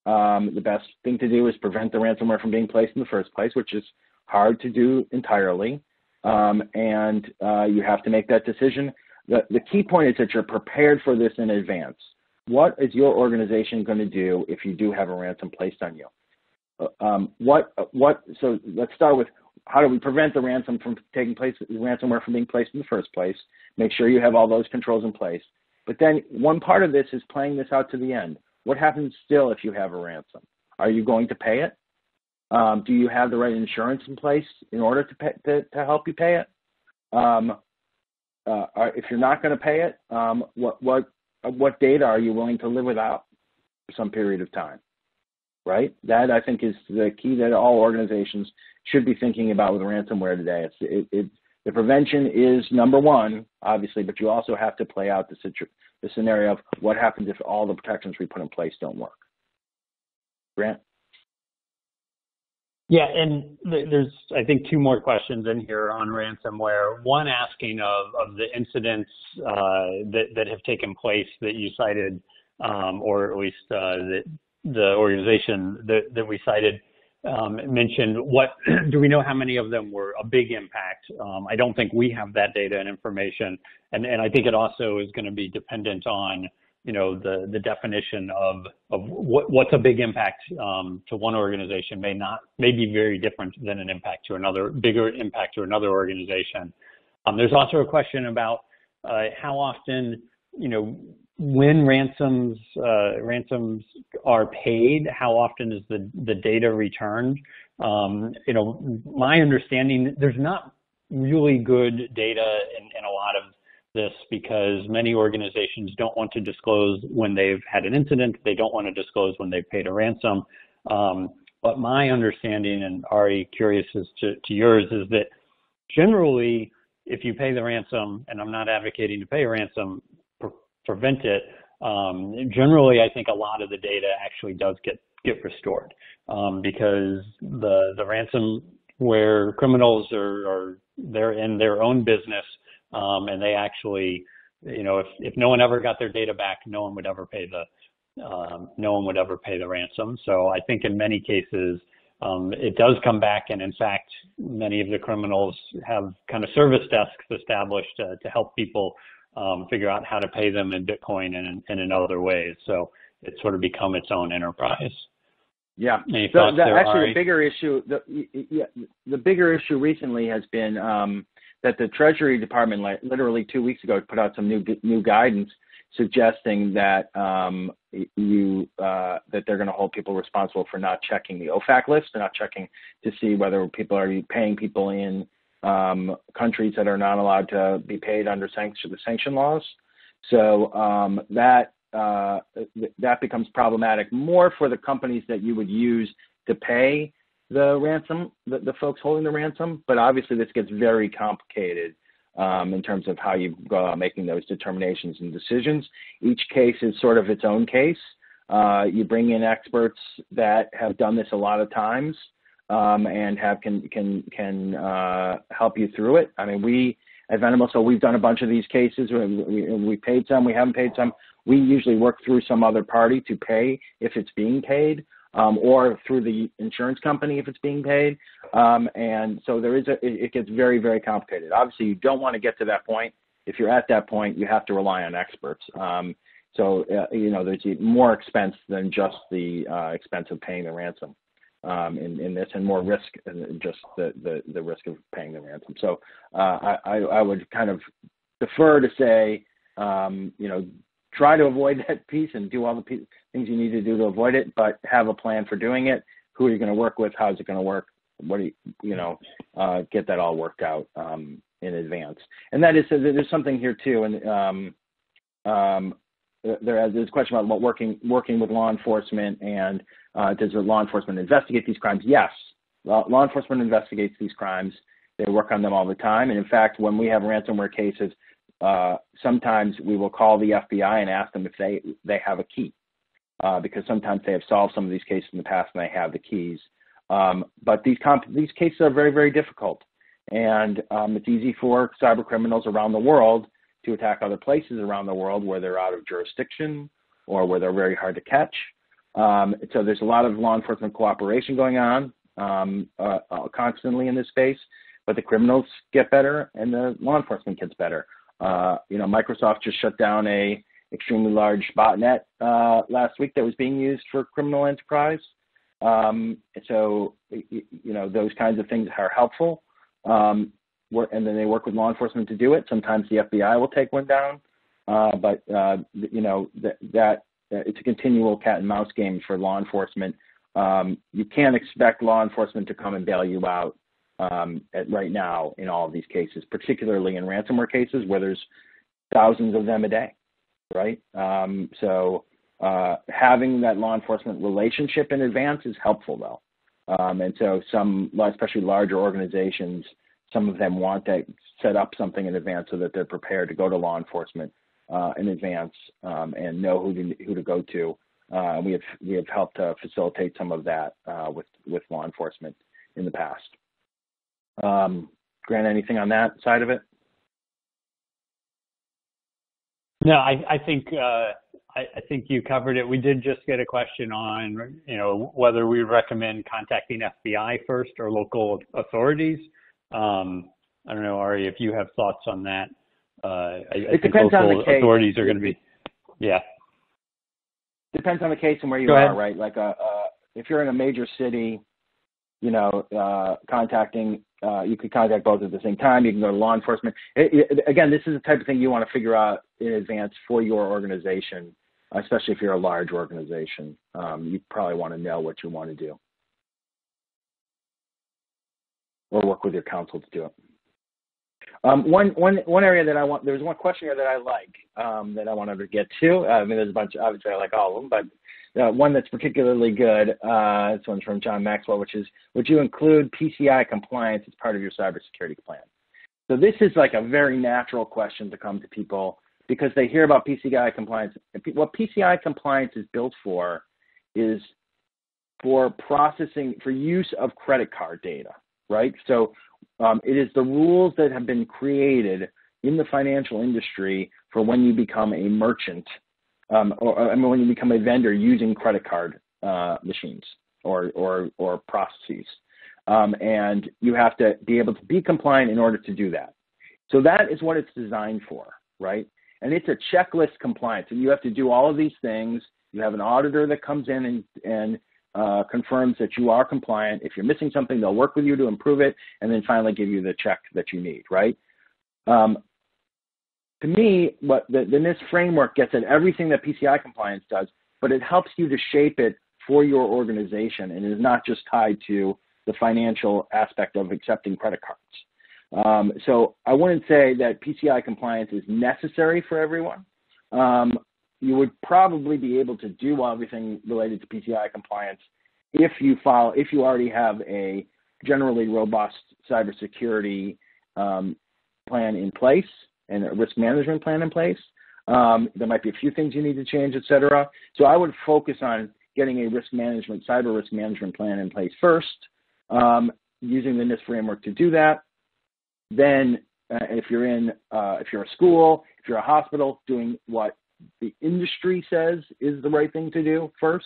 The best thing to do is prevent the ransomware from being placed in the first place, which is hard to do entirely. And you have to make that decision. The key point is that you're prepared for this in advance. What is your organization going to do if you do have a ransom placed on you? So let's start with, how do we prevent the ransomware from being placed in the first place? Make sure you have all those controls in place. But then one part of this is playing this out to the end. What happens still if you have a ransom? Are you going to pay it? Do you have the right insurance in place in order to help you pay it? If you're not going to pay it, what data are you willing to live without for some period of time? Right? That, I think, is the key that all organizations should be thinking about with ransomware today. The prevention is number one, obviously, but you also have to play out the scenario of what happens if all the protections we put in place don't work. Grant? Yeah, and there's, I think, two more questions in here on ransomware. One asking of the incidents that have taken place that you cited, or at least the organization that we cited mentioned. What do we know how many of them were a big impact? I don't think we have that data and information, and I think it also is going to be dependent on the definition of what's a big impact to one organization may be very different than an impact to another, bigger impact to another organization. There's also a question about how often, when ransoms are paid, how often is the data returned? My understanding, there's not really good data in a lot of this, because many organizations don't want to disclose when they've had an incident. They don't want to disclose when they've paid a ransom. But my understanding, and Ari, curious as to yours, is that generally, if you pay the ransom, and I'm not advocating to pay a ransom, prevent it, generally I think a lot of the data actually does get restored, because the ransomware criminals they're in their own business, and they actually, if no one ever got their data back, no one would ever pay the ransom. So I think in many cases it does come back, and in fact many of the criminals have kind of service desks established to help people figure out how to pay them in Bitcoin and in other ways. So it's sort of become its own enterprise. Yeah. Any thoughts there, actually, Ari? The bigger issue recently has been that the Treasury Department, literally 2 weeks ago, put out some new guidance suggesting that that they're going to hold people responsible for not checking the OFAC list, and not checking to see whether people are paying people in countries that are not allowed to be paid under the sanction laws. So that becomes problematic more for the companies that you would use to pay the ransom, the folks holding the ransom. But obviously this gets very complicated in terms of how you go about making those determinations and decisions. Each case is sort of its own case. You bring in experts that have done this a lot of times and can help you through it. I mean, we at Venable, so we've done a bunch of these cases. We paid some, we haven't paid some. We usually work through some other party to pay if it's being paid, or through the insurance company if it's being paid. And so it gets very, very complicated. Obviously, you don't want to get to that point. If you're at that point, you have to rely on experts. There's more expense than just the expense of paying the ransom in this, and more risk than just the risk of paying the ransom. So I would kind of defer to say, try to avoid that piece and do all the things you need to do to avoid it, but have a plan for doing it. Who are you going to work with? How's it going to work? What do get that all worked out in advance. And that is, there's something here too, and there's a question about working with law enforcement, and does the law enforcement investigate these crimes? Yes, law enforcement investigates these crimes. They work on them all the time, and in fact, when we have ransomware cases, sometimes we will call the FBI and ask them if they have a key, because sometimes they have solved some of these cases in the past and they have the keys. But these cases are very, very difficult, and it's easy for cyber criminals around the world to attack other places around the world where they're out of jurisdiction or where they're very hard to catch. So there's a lot of law enforcement cooperation going on constantly in this space, but the criminals get better and the law enforcement gets better. Microsoft just shut down a extremely large botnet last week that was being used for criminal enterprise. So those kinds of things are helpful. And then they work with law enforcement to do it. Sometimes the FBI will take one down, but it's a continual cat and mouse game for law enforcement. You can't expect law enforcement to come and bail you out right now in all of these cases, particularly in ransomware cases where there's thousands of them a day, right? So having that law enforcement relationship in advance is helpful, though. And so some, especially larger organizations, some of them want to set up something in advance so that they're prepared to go to law enforcement in advance and know who to go to. We have helped to facilitate some of that with law enforcement in the past. Grant, anything on that side of it? No, I think you covered it. We did just get a question on whether we recommend contacting FBI first or local authorities. I don't know, Ari, if you have thoughts on that. I think depends local on the case. Authorities are going to be, yeah. Depends on the case and where you Go are, ahead. right? Like if you're in a major city, contacting, you could contact both at the same time. You can go to law enforcement. Again, this is the type of thing you want to figure out in advance for your organization, especially if you're a large organization. You probably want to know what you want to do, or work with your counsel to do it. One area that there's one question here that I like that I wanted to get to. I mean, there's a bunch. Obviously, I like all of them, but one that's particularly good. This one's from John Maxwell, which is: would you include PCI compliance as part of your cybersecurity plan? So this is like a very natural question to come to people because they hear about PCI compliance. What PCI compliance is built for is for processing, for use of credit card data, right? So it is the rules that have been created in the financial industry for when you become a merchant, when you become a vendor using credit card machines or processes. And you have to be able to be compliant in order to do that. So that is what it's designed for, right? And it's a checklist compliance. And you have to do all of these things. You have an auditor that comes in and confirms that you are compliant. If you're missing something, they'll work with you to improve it and then finally give you the check that you need, right? To me, what the NIST framework gets at everything that PCI compliance does, but it helps you to shape it for your organization and is not just tied to the financial aspect of accepting credit cards. So I wouldn't say that PCI compliance is necessary for everyone. You would probably be able to do everything related to PCI compliance if you already have a generally robust cybersecurity plan in place and a risk management plan in place. There might be a few things you need to change, et cetera. So I would focus on getting a cyber risk management plan in place first, using the NIST framework to do that. Then if you're a school, if you're a hospital, doing what the industry says is the right thing to do first,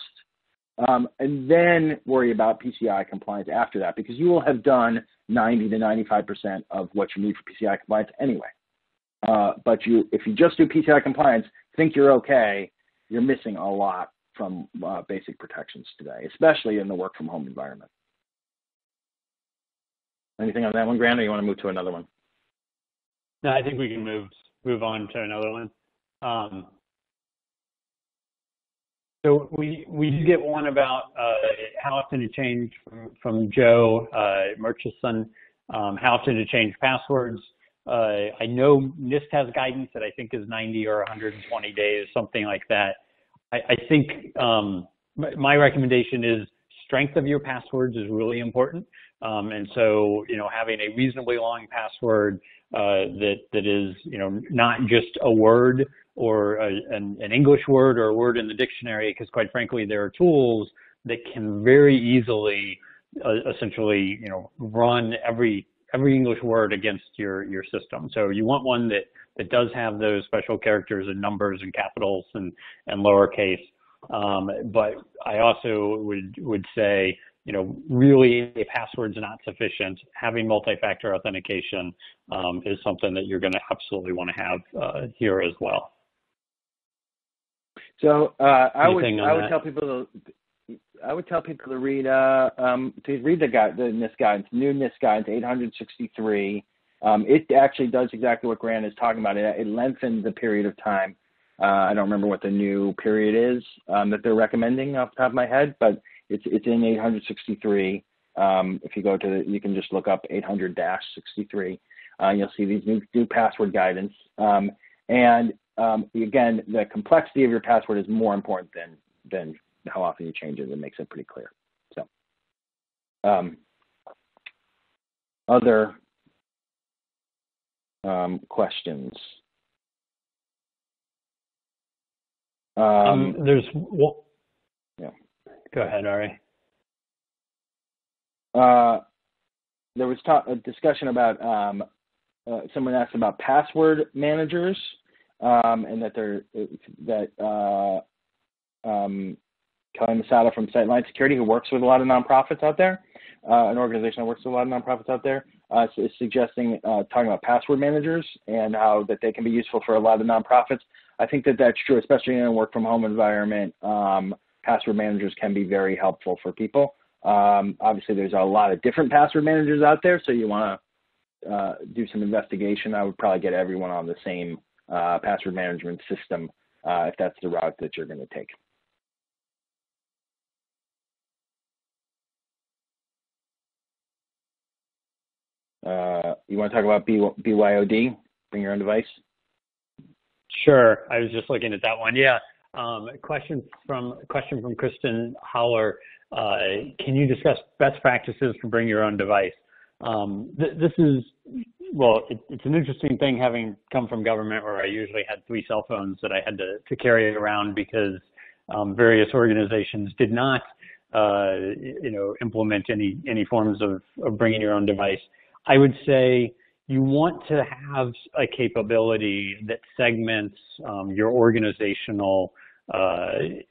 and then worry about PCI compliance after that, because you will have done 90 to 95% of what you need for PCI compliance anyway. But if you just do PCI compliance, think you're okay, you're missing a lot from basic protections today, especially in the work from home environment. Anything on that one, Grant, or you want to move to another one? No, I think we can move on to another one. So we did get one about how often to change from Joe Murchison, how often to change passwords. I know NIST has guidance that I think is 90 or 120 days, something like that. I think my recommendation is strength of your passwords is really important. And so, having a reasonably long password that is, not just a word or an English word or a word in the dictionary, because quite frankly, there are tools that can very easily essentially, run every English word against your system. So you want one that does have those special characters and numbers and capitals and lowercase. But I also would say, really a password's not sufficient. Having multi-factor authentication is something that you're going to absolutely want to have here as well. So I would tell people to read the NIST guidance, new NIST guidance 863. It actually does exactly what Grant is talking about. It lengthened the period of time. I don't remember what the new period is that they're recommending off the top of my head, but it's in 863. If you go to you can just look up 800-63. You'll see these new password guidance. Again, the complexity of your password is more important than how often you change it. It makes it pretty clear. So, other questions? There's one. Yeah. Go ahead, Ari. There was a discussion about someone asked about password managers, and Kelly Masada from Sightline Security, who works with a lot of nonprofits out there, an organization that works with a lot of nonprofits out there, is suggesting talking about password managers and how that they can be useful for a lot of nonprofits. I think that's true, especially in a work from home environment. Password managers can be very helpful for people. Obviously, there's a lot of different password managers out there, so you want to do some investigation. I would probably get everyone on the same password management system if that's the route that you're going to take. You want to talk about BYOD, bring your own device? Sure. I was just looking at that one. Yeah. Question from Kristen Holler. Can you discuss best practices for bring your own device? This is, well, it's an interesting thing having come from government where I usually had 3 cell phones that I had to carry around because various organizations did not, implement any forms of bringing your own device. I would say you want to have a capability that segments your organizational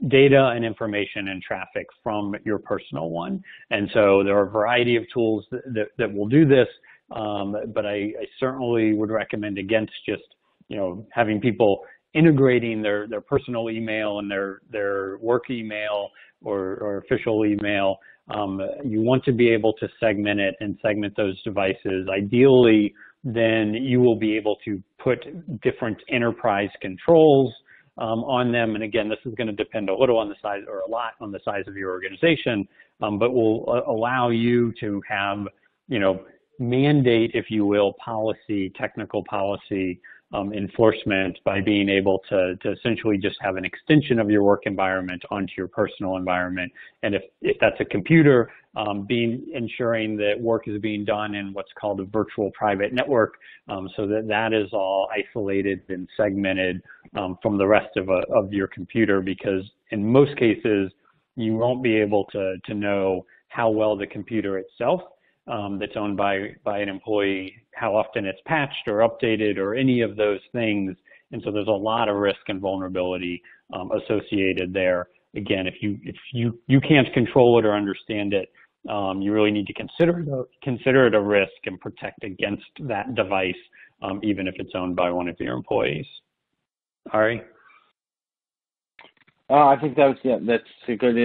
data and information and traffic from your personal one. And so there are a variety of tools that will do this, but I certainly would recommend against just, having people integrating their personal email and their work email or official email. You want to be able to segment it and segment those devices. Ideally, then you will be able to put different enterprise controls on them. And again, this is going to depend a little on the size or a lot on the size of your organization, but will allow you to have, mandate, if you will, technical policy enforcement by being able to essentially just have an extension of your work environment onto your personal environment. And if that's a computer, ensuring that work is being done in what's called a virtual private network, so that is all isolated and segmented from the rest of your computer, because in most cases, you won't be able to know how well the computer itself that's owned by an employee, how often it's patched or updated or any of those things. And so there's a lot of risk and vulnerability associated there. Again, if you can't control it or understand it, you really need to consider it a risk and protect against that device, even if it's owned by one of your employees. Ari? I think that's a good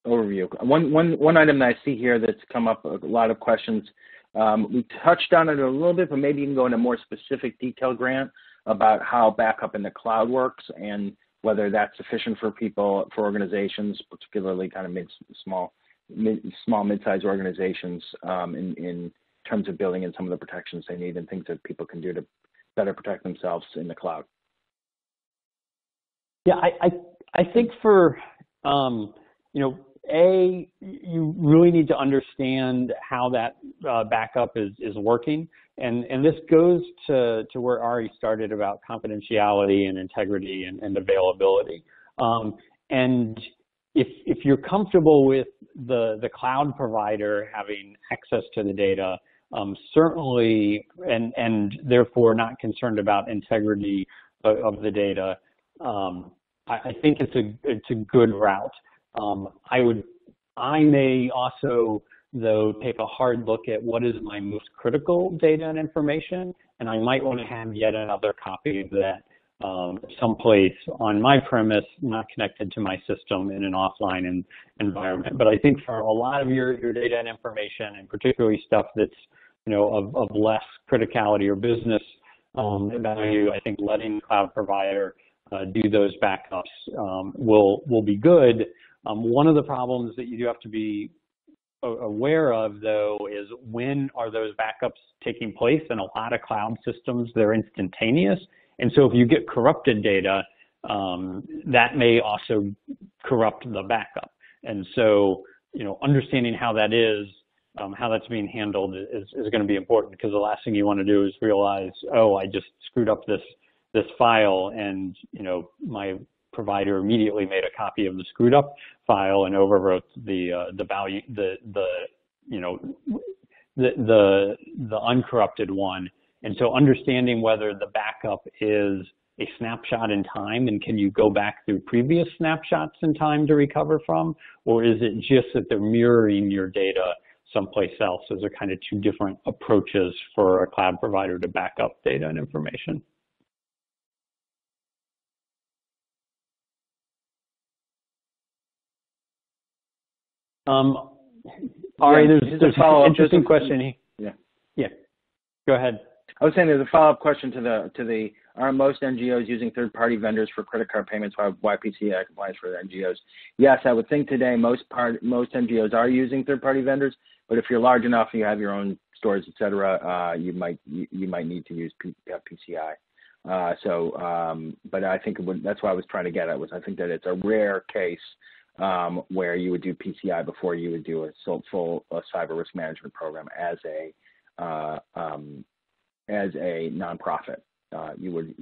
overview. One item that I see here that's come up a lot of questions. We touched on it a little bit, but maybe you can go into more specific detail, Grant, about how backup in the cloud works and whether that's sufficient for people, for organizations, particularly kind of small, mid-sized organizations, in terms of building in some of the protections they need and things that people can do to better protect themselves in the cloud. Yeah, I think for you really need to understand how that backup is working, and this goes to where Ari started about confidentiality and integrity and availability. And if you're comfortable with the cloud provider having access to the data, certainly, and therefore not concerned about integrity of the data, I think it's a good route. I may also, though, take a hard look at what is my most critical data and information, and I might want to have yet another copy of that someplace on my premise, not connected to my system in an offline environment. But I think for a lot of your data and information, and particularly stuff that's of less criticality or business value, I think letting the cloud provider do those backups will be good. One of the problems that you do have to be aware of, though, is when are those backups taking place? In a lot of cloud systems, they're instantaneous. And so if you get corrupted data, that may also corrupt the backup. And so, understanding how that is, how that's being handled is going to be important, because the last thing you want to do is realize, oh, I just screwed up this file, and my provider immediately made a copy of the screwed up file and overwrote the value, the uncorrupted one. And so understanding whether the backup is a snapshot in time, and can you go back through previous snapshots in time to recover from, or is it just that they're mirroring your data someplace else? Those are kind of two different approaches for a cloud provider to back up data and information. Ari, there's an interesting question. Yeah. Go ahead. I was saying there's a follow-up question to are most NGOs using third-party vendors for credit card payments? Why PCI compliance for the NGOs? Yes, I would think today most NGOs are using third-party vendors, but if you're large enough, you have your own stores, et cetera, you might need to use PCI. But I think that's what I was trying to get at, was I think that it's a rare case where you would do PCI before you would do a full cyber risk management program as a nonprofit. You would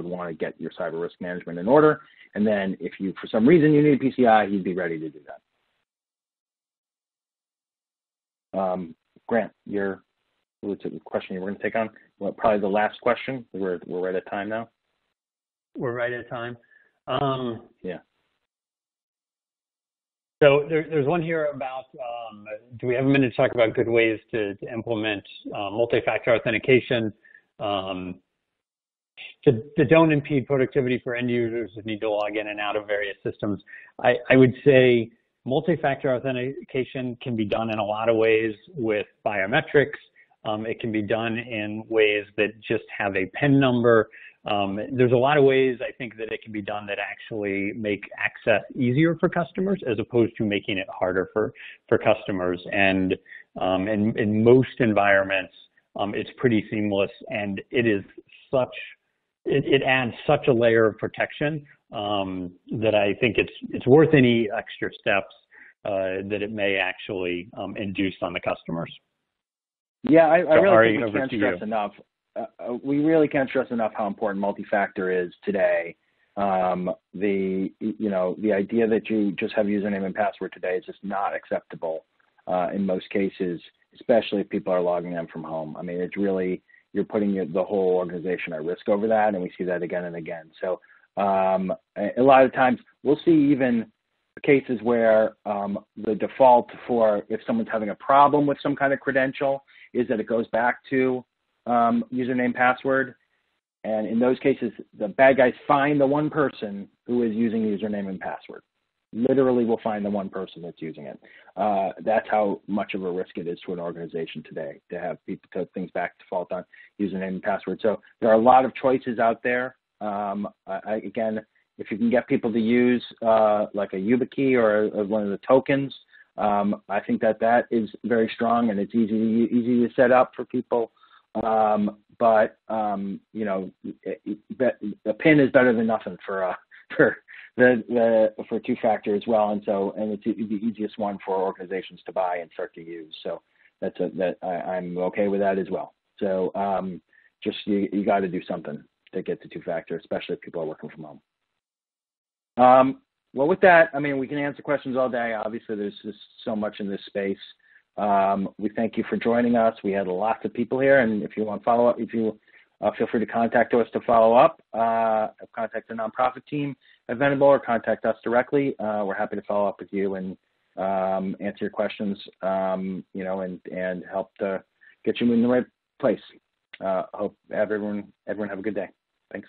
want to get your cyber risk management in order, and then if you for some reason you need PCI, you'd be ready to do that. Grant, what's the question you were going to take on? Well, probably the last question. We're right at time now. We're right at time. Yeah. So there's one here about, do we have a minute to talk about good ways to implement multi-factor authentication that don't impede productivity for end users that need to log in and out of various systems? I would say multi-factor authentication can be done in a lot of ways with biometrics. It can be done in ways that just have a PIN number. There's a lot of ways, I think, that it can be done that actually make access easier for customers, as opposed to making it harder for customers. And in most environments, it's pretty seamless, and it is it adds such a layer of protection that I think it's worth any extra steps that it may actually induce on the customers. Yeah, I really Ari, think we can't stress enough. We really can't stress enough how important multi-factor is today. The idea that you just have username and password today is just not acceptable in most cases, especially if people are logging in from home. I mean, it's really, you're putting the whole organization at risk over that, and we see that again and again. So a lot of times we'll see even cases where the default for if someone's having a problem with some kind of credential is that it goes back to username, password. And in those cases, the bad guys find the one person who is using username and password. Literally will find the one person that's using it. That's how much of a risk it is to an organization today to have people to things back to default on username and password. So there are a lot of choices out there. Again, if you can get people to use like a YubiKey or one of the tokens, I think that is very strong, and it's easy to set up for people. But you know, a PIN is better than nothing for two-factor as well, and it's the easiest one for organizations to buy and start to use. So I'm okay with that as well. So just you got to do something to get to two-factor, especially if people are working from home. Well, with that, I mean, we can answer questions all day. Obviously, there's just so much in this space. We thank you for joining us. We had lots of people here, and if you want to follow up, feel free to contact us to follow up. Contact the nonprofit team at Venable or contact us directly. We're happy to follow up with you and answer your questions, you know, and help to get you in the right place. Hope everyone have a good day. Thanks.